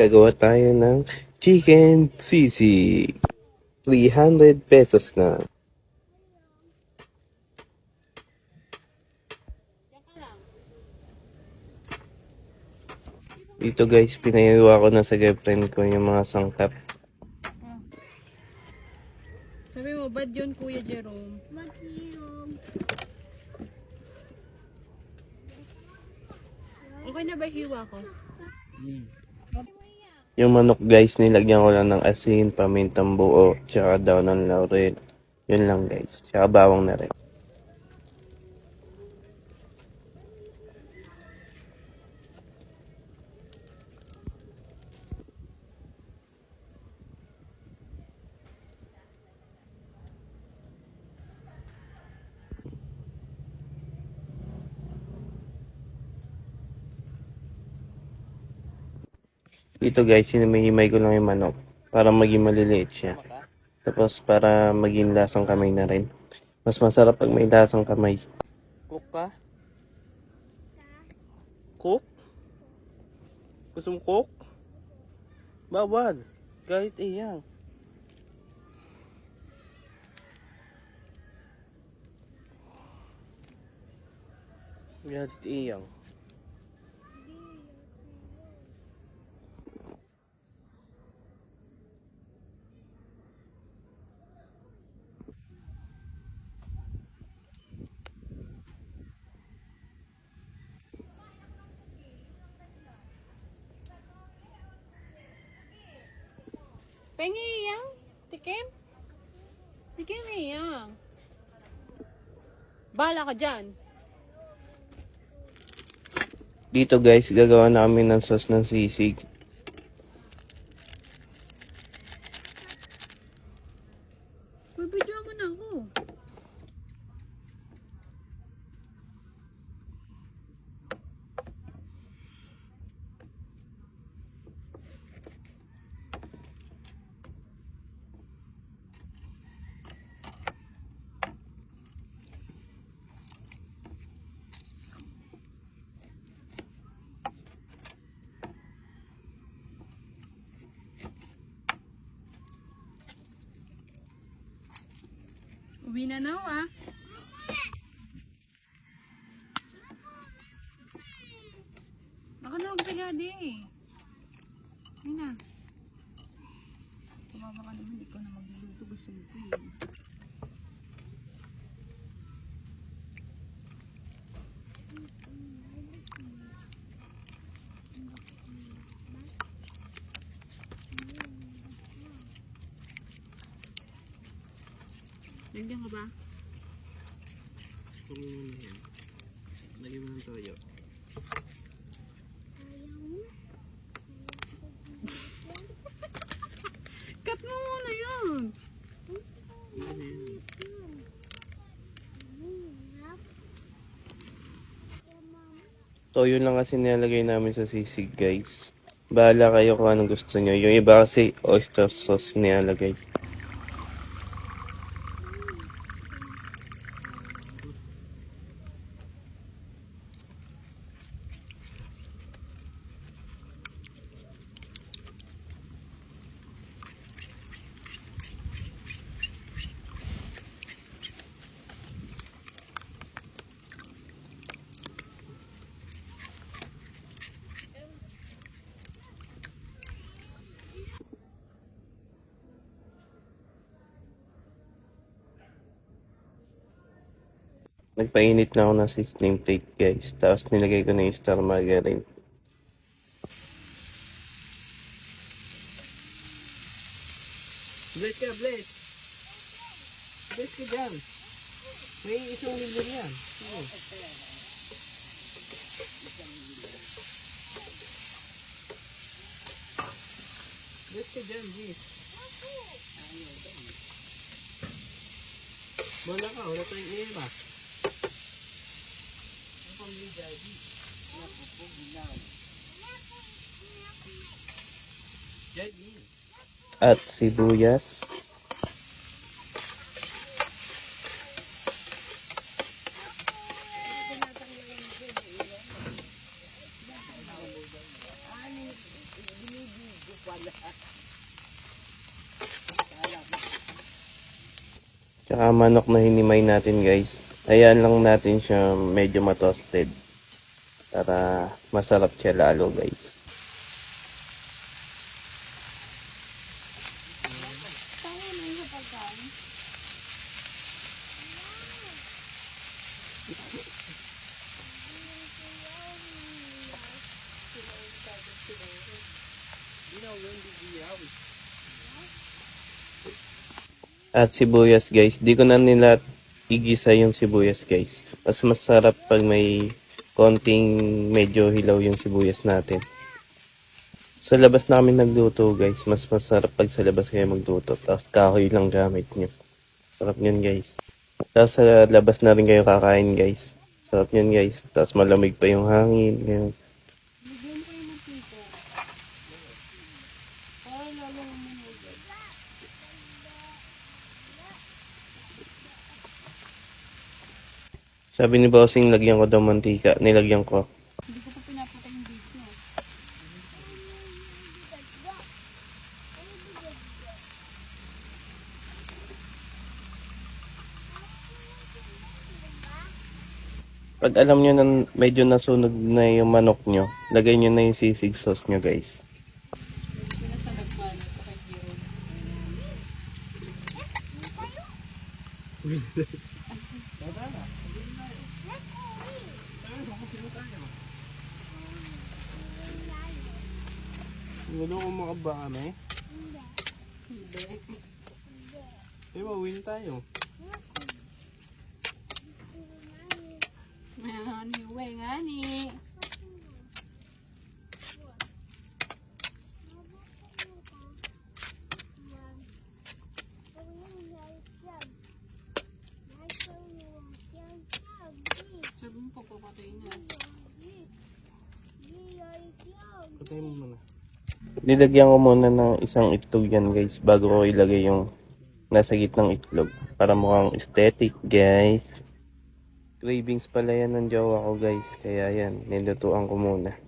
Gagawa tayo ng chicken sisig. 300 pesos na. Dito guys, pinayuwa ko na sa girlfriend ko yung mga sangkap. Sabi mo, bad yun, Kuya Jerome? Bad yun. Okay na ba hiwa ko? Yung manok guys, nilagyan ko lang ng asin, pamintang buo, tsaka daw ng laurel. Yun lang guys, tsaka bawang na rin. Dito guys, hinimay ko lang yung manok para maging maliliit siya. Tapos para maging lasang kamay na rin. Mas masarap pag may lasang kamay. Cook ka? Cook? Gusto mo cook? Bawal. Kahit iyang. Kahit iyang. Pengi yang? Tikim? Tikim yang. Bala ka dyan. Dito guys, gagawa namin ng sauce ng sisig. Bibidyo mo na ako. Uwi na now ah. Baka na magtagadi eh. Uwi na. Kumama ka naman, ikaw na magluluto. Gusto mo ko eh. Nandiyan ka ba? Kung ano yan. Lagyan mo ng toyo. Cut mo muna yun. Toyo lang kasi nilalagay namin sa sisig guys. Bahala kayo kung anong gusto nyo. Yung iba kasi oyster sauce nilalagay. Nagpainit na ako ng sizzling plate guys. Tapos nilagay ko na yung star margarine. Bless ka, bless. Bless ka dyan. May 1,000,000 yan. Oo. Bless ka dyan, bless. Wala ka, wala tayong iba. At sibuyas. Tsaka manok na hinimay natin guys. Ayan lang natin siya medyo matoasted. Para masarap siya lalo guys. At sibuyas guys, di ko na nila igisa yung sibuyas guys. Mas masarap pag may konting medyo hilaw yung sibuyas natin. Sa labas na kami nagluto guys, mas masarap pag sa labas kayo magluto. Tapos kahoy lang gamit nyo. Sarap yun guys. Tapos sa labas na rin kayo kakain guys. Sarap yun guys. Tapos malamig pa yung hangin. Ganyan. Bigyan ko yung mapito. Para lalo mamunod. Sabi ni Bossing, lagyan ko daw mantika. Nilagyan ko. Hindi ko pa pinapatay yung video. Pag alam nyo na medyo nasunog na yung manok nyo, lagay nyo na yung sisig sauce nyo guys. Pinasalag pa na sa kay Jiro. Wala ko makabaka na eh. Hindi. Win tayo. Ngani, we ngani. Sabi mo papapatay na. Patay mo muna. Nilagyan ko muna ng isang itlog yan guys bago ko ilagay yung nasa gitnang itlog para mukhang aesthetic guys. Cravings pala yan ng jowa ko guys, kaya yan, nilutuan ko muna.